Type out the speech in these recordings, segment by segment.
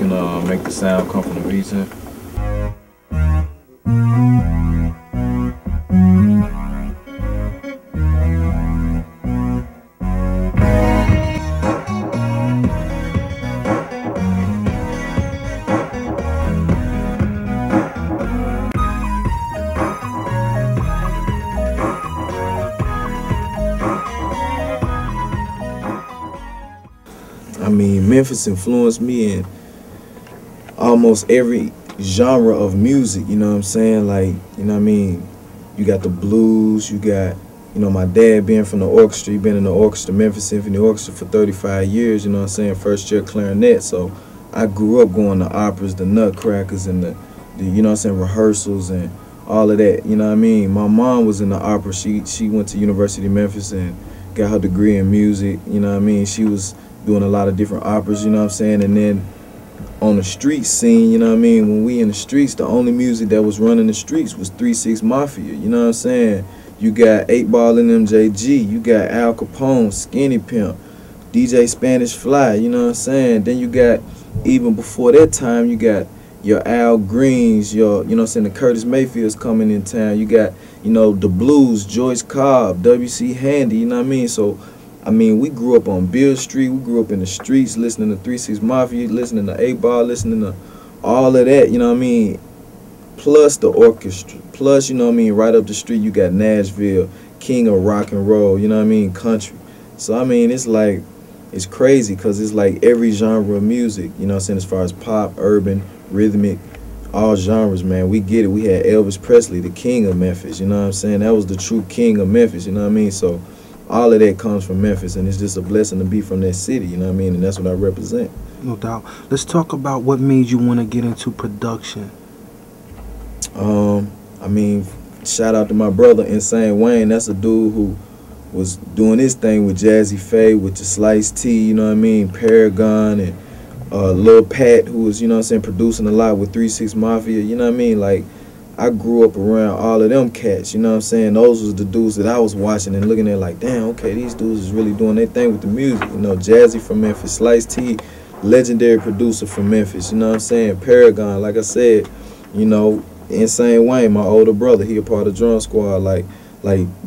can make the sound come from the beats in. I mean, Memphis influenced me in almost every genre of music, you know what I'm saying? Like, you know what I mean? You got the blues, you got, you know, my dad being from the orchestra, he been in the orchestra, Memphis Symphony Orchestra for 35 years, you know what I'm saying? First year clarinet, so I grew up going to operas, the Nutcrackers, and the you know what I'm saying, rehearsals and all of that, you know what I mean? My mom was in the opera, she went to University of Memphis and got her degree in music, you know what I mean? She was doing a lot of different operas, you know what I'm saying? And then on the street scene, you know what I mean? When we in the streets, the only music that was running the streets was 3 6 Mafia, you know what I'm saying? You got 8 Ball and MJG, you got Al Capone, Skinny Pimp, DJ Spanish Fly, you know what I'm saying? Then you got, even before that time, you got your Al Greens, your, you know what I'm saying, the Curtis Mayfields coming in town. You got, you know, the blues, Joyce Cobb, W.C. Handy, you know what I mean? So, I mean, we grew up on Beale Street, we grew up in the streets listening to 3 6 Mafia, listening to 8 Ball, listening to all of that, you know what I mean? Plus the orchestra, plus, you know what I mean, right up the street you got Nashville, king of rock and roll, you know what I mean, country. So, I mean, it's like, it's crazy because it's like every genre of music, you know what I'm saying, as far as pop, urban, rhythmic, all genres, man, we get it. We had Elvis Presley, the king of Memphis, you know what I'm saying? That was the true king of Memphis, you know what I mean? So all of that comes from Memphis, and it's just a blessing to be from that city, you know what I mean? And that's what I represent. No doubt. Let's talk about what made you want to get into production. I mean, shout out to my brother, Insane Wayne. That's a dude who was doing his thing with Jazzy Faye, with the Slice T, you know what I mean? Paragon, and Lil Pat, who was, you know what I'm saying, producing a lot with 3 6 Mafia, you know what I mean? Like, I grew up around all of them cats, you know what I'm saying? Those was the dudes that I was watching and looking at like, damn, okay, these dudes is really doing their thing with the music. You know, Jazzy from Memphis, Slice T, legendary producer from Memphis, you know what I'm saying? Paragon, like I said, you know, Insane Wayne, my older brother, he a part of Drum Squad. Like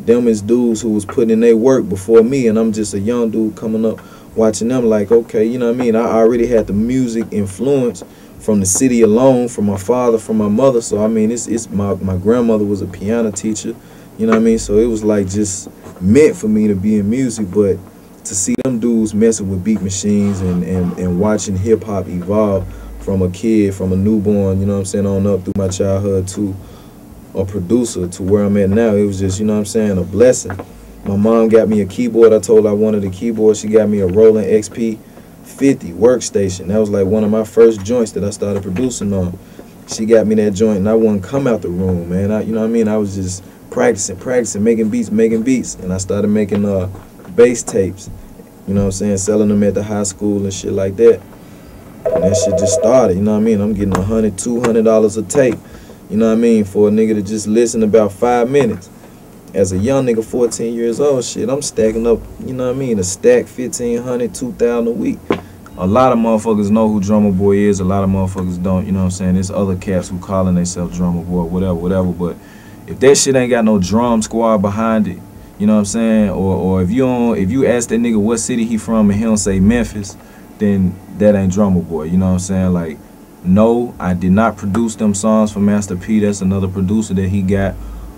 them is dudes who was putting in their work before me, and I'm just a young dude coming up watching them like, okay, you know what I mean? I already had the music influence from the city alone, from my father, from my mother. So, I mean, it's my grandmother was a piano teacher, you know what I mean? So it was like just meant for me to be in music, but to see them dudes messing with beat machines and watching hip-hop evolve from a kid, from a newborn, you know what I'm saying, on up through my childhood to a producer to where I'm at now, it was just, you know what I'm saying, a blessing. My mom got me a keyboard. I told her I wanted a keyboard. She got me a Roland XP 50 workstation. That was like one of my first joints that I started producing on. She got me that joint, and I wouldn't come out the room, man. You know what I mean? I was just practicing, making beats, and I started making bass tapes. You know what I'm saying? Selling them at the high school and shit like that. And that shit just started. You know what I mean? I'm getting $100, $200 a tape. You know what I mean? For a nigga to just listen about 5 minutes. As a young nigga, 14 years old, shit, I'm stacking up, you know what I mean, a stack, 1,500, 2,000 a week. A lot of motherfuckers know who Drumma Boy is, a lot of motherfuckers don't, you know what I'm saying? There's other cats who calling themselves Drumma Boy, whatever, but if that shit ain't got no drum squad behind it, you know what I'm saying? Or if you ask that nigga what city he from and he don't say Memphis, then that ain't Drumma Boy, you know what I'm saying? Like, no, I did not produce them songs for Master P. That's another producer that he got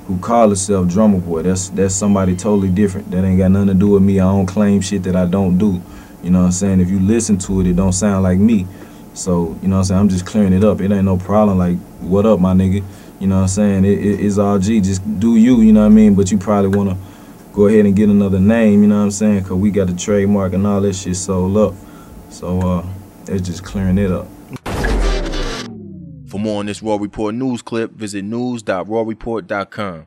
who call himself Drumma Boy. That's somebody totally different. That ain't got nothing to do with me. I don't claim shit that I don't do. You know what I'm saying? If you listen to it, it don't sound like me. So, you know what I'm saying? I'm just clearing it up. It ain't no problem. Like, what up, my nigga? You know what I'm saying? It's all G. Just do you know what I mean? But you probably want to go ahead and get another name, you know what I'm saying? Because we got the trademark and all that shit sold up. So, it's just clearing it up. For more on this Raw Report news clip, visit news.rawreport.com.